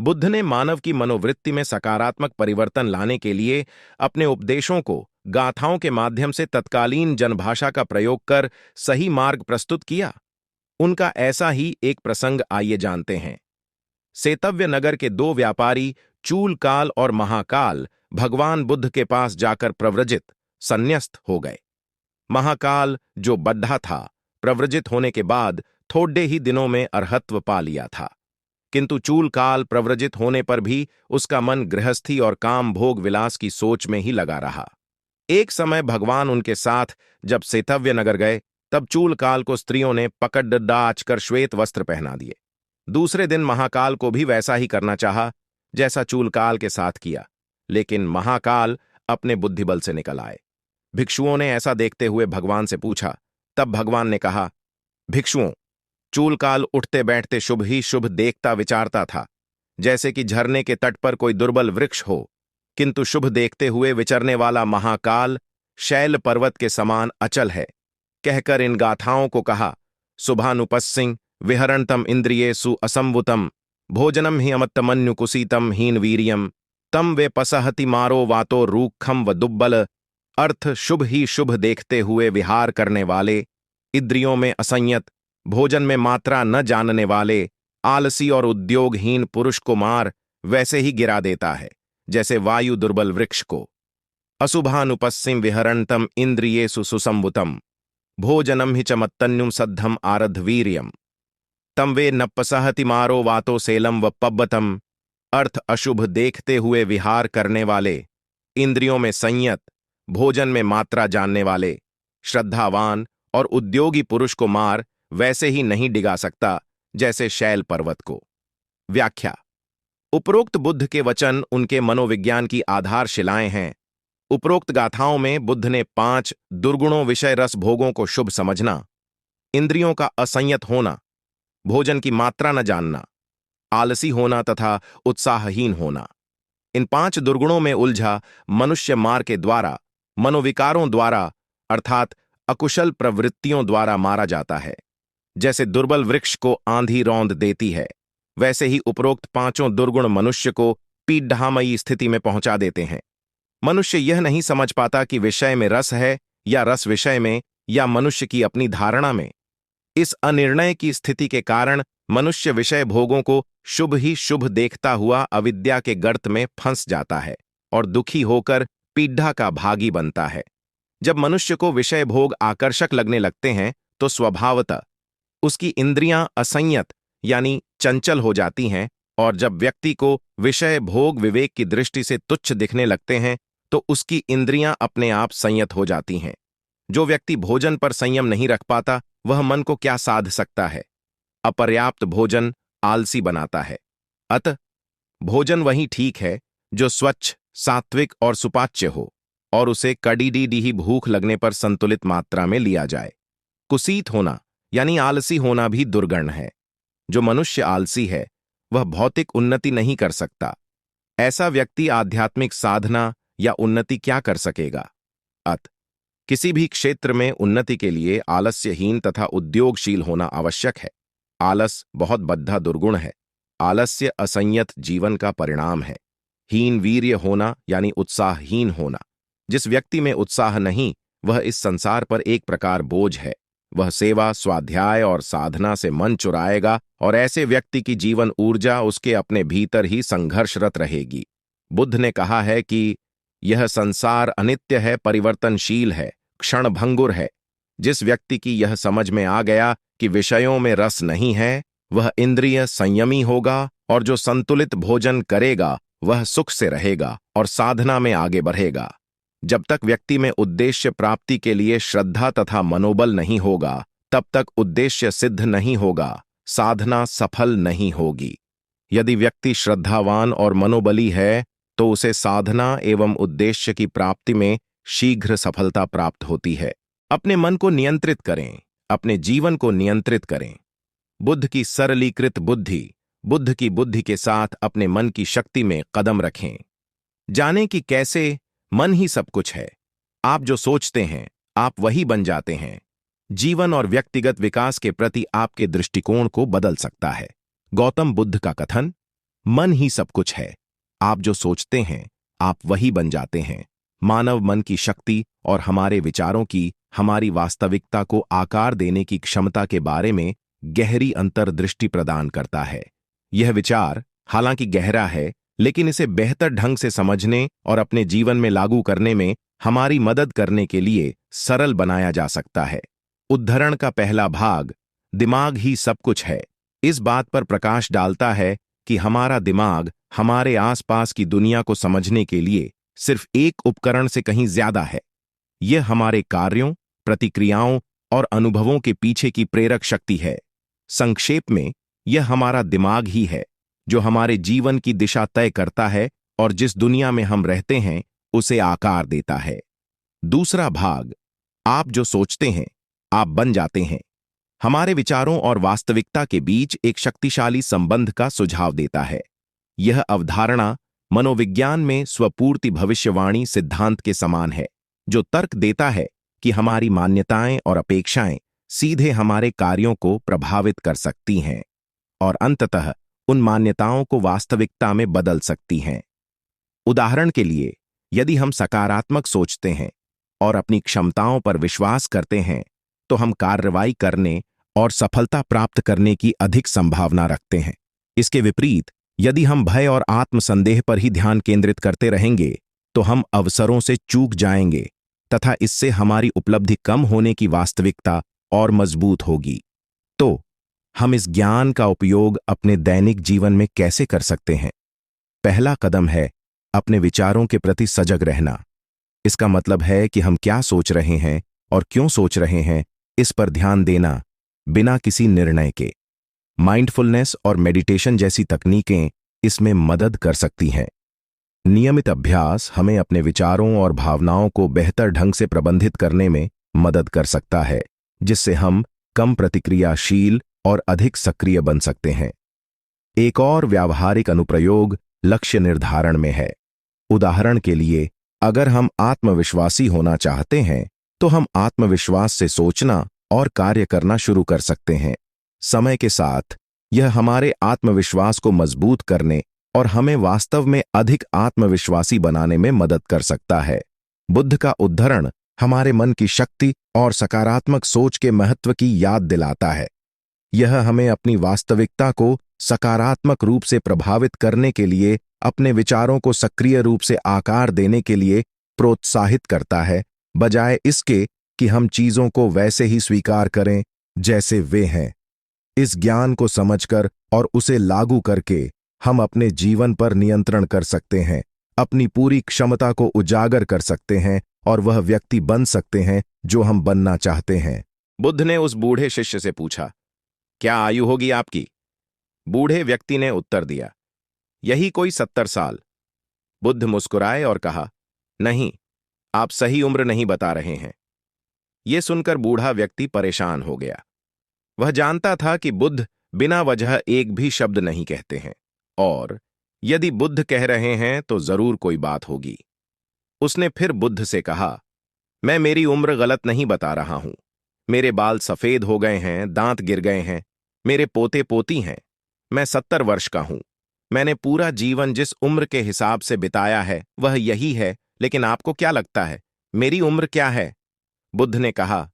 बुद्ध ने मानव की मनोवृत्ति में सकारात्मक परिवर्तन लाने के लिए अपने उपदेशों को गाथाओं के माध्यम से तत्कालीन जनभाषा का प्रयोग कर सही मार्ग प्रस्तुत किया। उनका ऐसा ही एक प्रसंग आइए जानते हैं। सेतव्य नगर के दो व्यापारी चूलकाल और महाकाल भगवान बुद्ध के पास जाकर प्रव्रजित संन्यस्त हो गए। महाकाल, जो बड्ढा था, प्रव्रजित होने के बाद थोड़े ही दिनों में अरहत्व पा लिया था, किंतु चूलकाल प्रव्रजित होने पर भी उसका मन गृहस्थी और काम भोग विलास की सोच में ही लगा रहा। एक समय भगवान उनके साथ जब सेतव्य नगर गए, तब चूलकाल को स्त्रियों ने पकड़ डाच कर श्वेत वस्त्र पहना दिए। दूसरे दिन महाकाल को भी वैसा ही करना चाहा जैसा चूलकाल के साथ किया, लेकिन महाकाल अपने बुद्धिबल से निकल आए। भिक्षुओं ने ऐसा देखते हुए भगवान से पूछा। तब भगवान ने कहा, भिक्षुओं, चूलकाल उठते बैठते शुभ ही शुभ देखता विचारता था, जैसे कि झरने के तट पर कोई दुर्बल वृक्ष हो, किंतु शुभ देखते हुए विचरने वाला महाकाल शैल पर्वत के समान अचल है। कहकर इन गाथाओं को कहा। शुभानुपस्सिंग विहरणतम इंद्रियेषु असंवुतम भोजनम ही अमत्तमन्यु कुसीतम हीन वीरियम तम वे पसहति मारो वातो रूखम व दुब्बल। अर्थ, शुभ ही शुभ देखते हुए विहार करने वाले, इंद्रियों में असंयत, भोजन में मात्रा न जानने वाले, आलसी और उद्योगहीन पुरुष को मार वैसे ही गिरा देता है जैसे वायु दुर्बल वृक्ष को। अशुभानुपस्सिम विहरणतम इंद्रियेषु सुसंवुतम भोजनम ही च मत्तन्युम सद्धम आरद्धवीर्यम तम वे नप्पसहति मारो वातो सेलम व पब्बतम। अर्थ, अशुभ देखते हुए विहार करने वाले, इंद्रियों में संयत, भोजन में मात्रा जानने वाले, श्रद्धावान और उद्योगी पुरुष को मार वैसे ही नहीं डिगा सकता जैसे शैल पर्वत को। व्याख्या। उपरोक्त बुद्ध के वचन उनके मनोविज्ञान की आधारशिलाएं हैं। उपरोक्त गाथाओं में बुद्ध ने 5 दुर्गुणों विषय रस भोगों को शुभ समझना, इंद्रियों का असंयत होना, भोजन की मात्रा न जानना, आलसी होना तथा उत्साहहीन होना, इन 5 दुर्गुणों में उलझा मनुष्य मार के द्वारा, मनोविकारों द्वारा अर्थात अकुशल प्रवृत्तियों द्वारा मारा जाता है। जैसे दुर्बल वृक्ष को आंधी रौंद देती है, वैसे ही उपरोक्त 5 दुर्गुण मनुष्य को पीढ़ामयी स्थिति में पहुंचा देते हैं। मनुष्य यह नहीं समझ पाता कि विषय में रस है या रस विषय में, या मनुष्य की अपनी धारणा में। इस अनिर्णय की स्थिति के कारण मनुष्य विषय भोगों को शुभ ही शुभ देखता हुआ अविद्या के गर्त में फंस जाता है और दुखी होकर पीढ़ा का भागी बनता है। जब मनुष्य को विषय भोग आकर्षक लगने लगते हैं तो स्वभावतः उसकी इंद्रियां असंयत यानी चंचल हो जाती हैं, और जब व्यक्ति को विषय भोग विवेक की दृष्टि से तुच्छ दिखने लगते हैं तो उसकी इंद्रियां अपने आप संयत हो जाती हैं। जो व्यक्ति भोजन पर संयम नहीं रख पाता, वह मन को क्या साध सकता है। अपर्याप्त भोजन आलसी बनाता है। अतः भोजन वही ठीक है जो स्वच्छ, सात्विक और सुपाच्य हो, और उसे कड़ी भूख लगने पर संतुलित मात्रा में लिया जाए। कुसीत होना यानी आलसी होना भी दुर्गुण है। जो मनुष्य आलसी है वह भौतिक उन्नति नहीं कर सकता। ऐसा व्यक्ति आध्यात्मिक साधना या उन्नति क्या कर सकेगा। अतः किसी भी क्षेत्र में उन्नति के लिए आलस्यहीन तथा उद्योगशील होना आवश्यक है। आलस बहुत बद्धा दुर्गुण है। आलस्य असंयत जीवन का परिणाम है। हीन वीर्य होना यानी उत्साहहीन होना। जिस व्यक्ति में उत्साह नहीं, वह इस संसार पर एक प्रकार बोझ है। वह सेवा, स्वाध्याय और साधना से मन चुराएगा, और ऐसे व्यक्ति की जीवन ऊर्जा उसके अपने भीतर ही संघर्षरत रहेगी। बुद्ध ने कहा है कि यह संसार अनित्य है, परिवर्तनशील है, क्षणभंगुर है। जिस व्यक्ति की यह समझ में आ गया कि विषयों में रस नहीं है, वह इंद्रिय संयमी होगा, और जो संतुलित भोजन करेगा वह सुख से रहेगा और साधना में आगे बढ़ेगा। जब तक व्यक्ति में उद्देश्य प्राप्ति के लिए श्रद्धा तथा मनोबल नहीं होगा, तब तक उद्देश्य सिद्ध नहीं होगा, साधना सफल नहीं होगी। यदि व्यक्ति श्रद्धावान और मनोबली है तो उसे साधना एवं उद्देश्य की प्राप्ति में शीघ्र सफलता प्राप्त होती है। अपने मन को नियंत्रित करें, अपने जीवन को नियंत्रित करें। बुद्ध की सरलीकृत बुद्धि, बुद्ध की बुद्धि के साथ अपने मन की शक्ति में कदम रखें। जानें कि कैसे मन ही सब कुछ है। आप जो सोचते हैं आप वही बन जाते हैं। जीवन और व्यक्तिगत विकास के प्रति आपके दृष्टिकोण को बदल सकता है। गौतम बुद्ध का कथन। मन ही सब कुछ है। आप जो सोचते हैं आप वही बन जाते हैं। मानव मन की शक्ति और हमारे विचारों की हमारी वास्तविकता को आकार देने की क्षमता के बारे में गहरी अंतर्दृष्टि प्रदान करता है। यह विचार हालांकि गहरा है, लेकिन इसे बेहतर ढंग से समझने और अपने जीवन में लागू करने में हमारी मदद करने के लिए सरल बनाया जा सकता है। उद्धरण का पहला भाग, दिमाग ही सब कुछ है, इस बात पर प्रकाश डालता है कि हमारा दिमाग हमारे आसपास की दुनिया को समझने के लिए सिर्फ एक उपकरण से कहीं ज्यादा है। यह हमारे कार्यों, प्रतिक्रियाओं और अनुभवों के पीछे की प्रेरक शक्ति है। संक्षेप में, यह हमारा दिमाग ही है जो हमारे जीवन की दिशा तय करता है और जिस दुनिया में हम रहते हैं उसे आकार देता है। दूसरा भाग, आप जो सोचते हैं आप बन जाते हैं, हमारे विचारों और वास्तविकता के बीच एक शक्तिशाली संबंध का सुझाव देता है। यह अवधारणा मनोविज्ञान में स्वपूर्ति भविष्यवाणी सिद्धांत के समान है, जो तर्क देता है कि हमारी मान्यताएं और अपेक्षाएं सीधे हमारे कार्यों को प्रभावित कर सकती हैं और अंततः उन मान्यताओं को वास्तविकता में बदल सकती हैं। उदाहरण के लिए, यदि हम सकारात्मक सोचते हैं और अपनी क्षमताओं पर विश्वास करते हैं, तो हम कार्रवाई करने और सफलता प्राप्त करने की अधिक संभावना रखते हैं। इसके विपरीत, यदि हम भय और आत्मसंदेह पर ही ध्यान केंद्रित करते रहेंगे, तो हम अवसरों से चूक जाएंगे तथा इससे हमारी उपलब्धि कम होने की वास्तविकता और मजबूत होगी। तो हम इस ज्ञान का उपयोग अपने दैनिक जीवन में कैसे कर सकते हैं? पहला कदम है अपने विचारों के प्रति सजग रहना। इसका मतलब है कि हम क्या सोच रहे हैं और क्यों सोच रहे हैं, इस पर ध्यान देना बिना किसी निर्णय के। माइंडफुलनेस और मेडिटेशन जैसी तकनीकें इसमें मदद कर सकती हैं। नियमित अभ्यास हमें अपने विचारों और भावनाओं को बेहतर ढंग से प्रबंधित करने में मदद कर सकता है, जिससे हम कम प्रतिक्रियाशील और अधिक सक्रिय बन सकते हैं। एक और व्यावहारिक अनुप्रयोग लक्ष्य निर्धारण में है। उदाहरण के लिए, अगर हम आत्मविश्वासी होना चाहते हैं, तो हम आत्मविश्वास से सोचना और कार्य करना शुरू कर सकते हैं। समय के साथ यह हमारे आत्मविश्वास को मजबूत करने और हमें वास्तव में अधिक आत्मविश्वासी बनाने में मदद कर सकता है। बुद्ध का उद्धरण हमारे मन की शक्ति और सकारात्मक सोच के महत्व की याद दिलाता है। यह हमें अपनी वास्तविकता को सकारात्मक रूप से प्रभावित करने के लिए अपने विचारों को सक्रिय रूप से आकार देने के लिए प्रोत्साहित करता है, बजाय इसके कि हम चीजों को वैसे ही स्वीकार करें जैसे वे हैं। इस ज्ञान को समझकर और उसे लागू करके हम अपने जीवन पर नियंत्रण कर सकते हैं, अपनी पूरी क्षमता को उजागर कर सकते हैं और वह व्यक्ति बन सकते हैं जो हम बनना चाहते हैं। बुद्ध ने उस बूढ़े शिष्य से पूछा, क्या आयु होगी आपकी? बूढ़े व्यक्ति ने उत्तर दिया, यही कोई 70 साल। बुद्ध मुस्कुराए और कहा, नहीं, आप सही उम्र नहीं बता रहे हैं। यह सुनकर बूढ़ा व्यक्ति परेशान हो गया। वह जानता था कि बुद्ध बिना वजह एक भी शब्द नहीं कहते हैं, और यदि बुद्ध कह रहे हैं तो जरूर कोई बात होगी। उसने फिर बुद्ध से कहा, मैं मेरी उम्र गलत नहीं बता रहा हूं। मेरे बाल सफेद हो गए हैं, दांत गिर गए हैं, मेरे पोते पोती हैं। मैं 70 वर्ष का हूं। मैंने पूरा जीवन जिस उम्र के हिसाब से बिताया है वह यही है, लेकिन आपको क्या लगता है मेरी उम्र क्या है? बुद्ध ने कहा,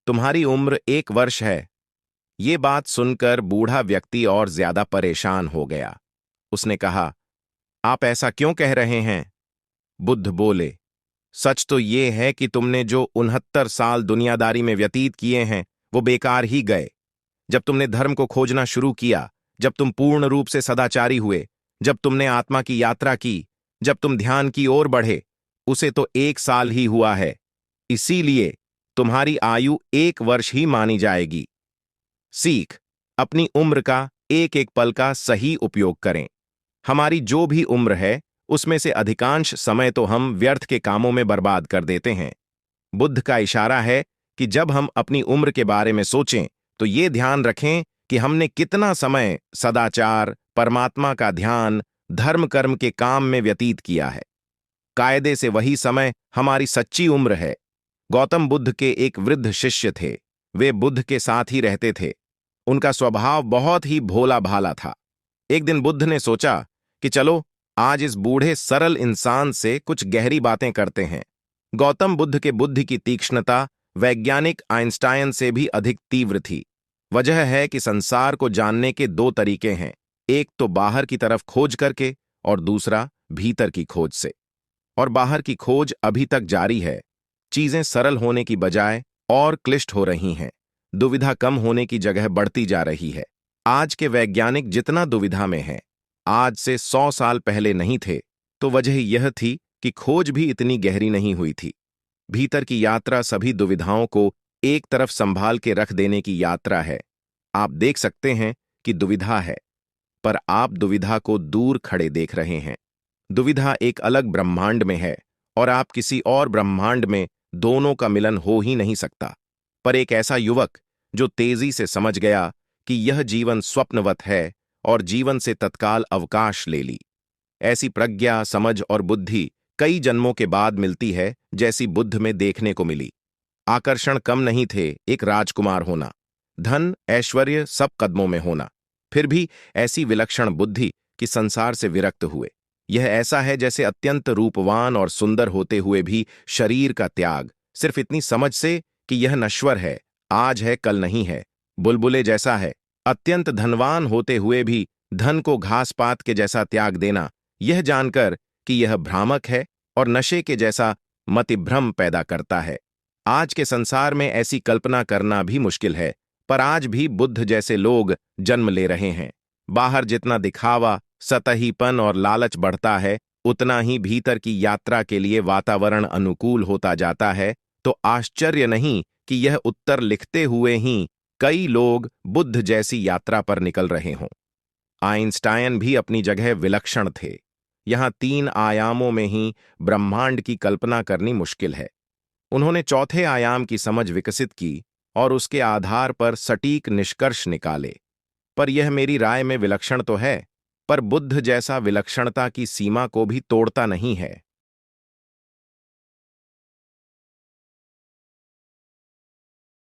तुम्हारी उम्र 1 वर्ष है। ये बात सुनकर बूढ़ा व्यक्ति और ज्यादा परेशान हो गया। उसने कहा, आप ऐसा क्यों कह रहे हैं? बुद्ध बोले, सच तो ये है कि तुमने जो 69 साल दुनियादारी में व्यतीत किए हैं वो बेकार ही गए। जब तुमने धर्म को खोजना शुरू किया, जब तुम पूर्ण रूप से सदाचारी हुए, जब तुमने आत्मा की यात्रा की, जब तुम ध्यान की ओर बढ़े, उसे तो 1 साल ही हुआ है। इसीलिए तुम्हारी आयु 1 वर्ष ही मानी जाएगी। सीख, अपनी उम्र का एक एक पल का सही उपयोग करें। हमारी जो भी उम्र है उसमें से अधिकांश समय तो हम व्यर्थ के कामों में बर्बाद कर देते हैं। बुद्ध का इशारा है कि जब हम अपनी उम्र के बारे में सोचें तो ये ध्यान रखें कि हमने कितना समय सदाचार, परमात्मा का ध्यान, धर्म कर्म के काम में व्यतीत किया है। कायदे से वही समय हमारी सच्ची उम्र है। गौतम बुद्ध के एक वृद्ध शिष्य थे। वे बुद्ध के साथ ही रहते थे। उनका स्वभाव बहुत ही भोला भाला था। एक दिन बुद्ध ने सोचा कि चलो आज इस बूढ़े सरल इंसान से कुछ गहरी बातें करते हैं। गौतम बुद्ध के बुद्धि की तीक्ष्णता वैज्ञानिक आइंस्टाइन से भी अधिक तीव्र थी। वजह है कि संसार को जानने के दो तरीके हैं, एक तो बाहर की तरफ खोज करके और दूसरा भीतर की खोज से। और बाहर की खोज अभी तक जारी है। चीजें सरल होने की बजाय और क्लिष्ट हो रही हैं। दुविधा कम होने की जगह बढ़ती जा रही है। आज के वैज्ञानिक जितना दुविधा में हैं, आज से 100 साल पहले नहीं थे, तो वजह यह थी कि खोज भी इतनी गहरी नहीं हुई थी। भीतर की यात्रा सभी दुविधाओं को एक तरफ संभाल के रख देने की यात्रा है। आप देख सकते हैं कि दुविधा है, पर आप दुविधा को दूर खड़े देख रहे हैं। दुविधा एक अलग ब्रह्मांड में है और आप किसी और ब्रह्मांड में दोनों का मिलन हो ही नहीं सकता। पर एक ऐसा युवक जो तेजी से समझ गया कि यह जीवन स्वप्नवत है और जीवन से तत्काल अवकाश ले ली। ऐसी प्रज्ञा, समझ और बुद्धि कई जन्मों के बाद मिलती है, जैसी बुद्ध में देखने को मिली। आकर्षण कम नहीं थे, एक राजकुमार होना, धन ऐश्वर्य सब कदमों में होना, फिर भी ऐसी विलक्षण बुद्धि कि संसार से विरक्त हुए। यह ऐसा है जैसे अत्यंत रूपवान और सुंदर होते हुए भी शरीर का त्याग, सिर्फ इतनी समझ से कि यह नश्वर है, आज है कल नहीं है। बुलबुले जैसा है, अत्यंत धनवान होते हुए भी धन को घास पात के जैसा त्याग देना, यह जानकर कि यह भ्रामक है और नशे के जैसा मतिभ्रम पैदा करता है। आज के संसार में ऐसी कल्पना करना भी मुश्किल है, पर आज भी बुद्ध जैसे लोग जन्म ले रहे हैं। बाहर जितना दिखावा, सतहीपन और लालच बढ़ता है, उतना ही भीतर की यात्रा के लिए वातावरण अनुकूल होता जाता है। तो आश्चर्य नहीं कि यह उत्तर लिखते हुए ही कई लोग बुद्ध जैसी यात्रा पर निकल रहे हों। आइंस्टाइन भी अपनी जगह विलक्षण थे। यहां 3 आयामों में ही ब्रह्मांड की कल्पना करनी मुश्किल है। उन्होंने चौथे आयाम की समझ विकसित की और उसके आधार पर सटीक निष्कर्ष निकाले। पर यह मेरी राय में विलक्षण तो है, पर बुद्ध जैसा विलक्षणता की सीमा को भी तोड़ता नहीं है।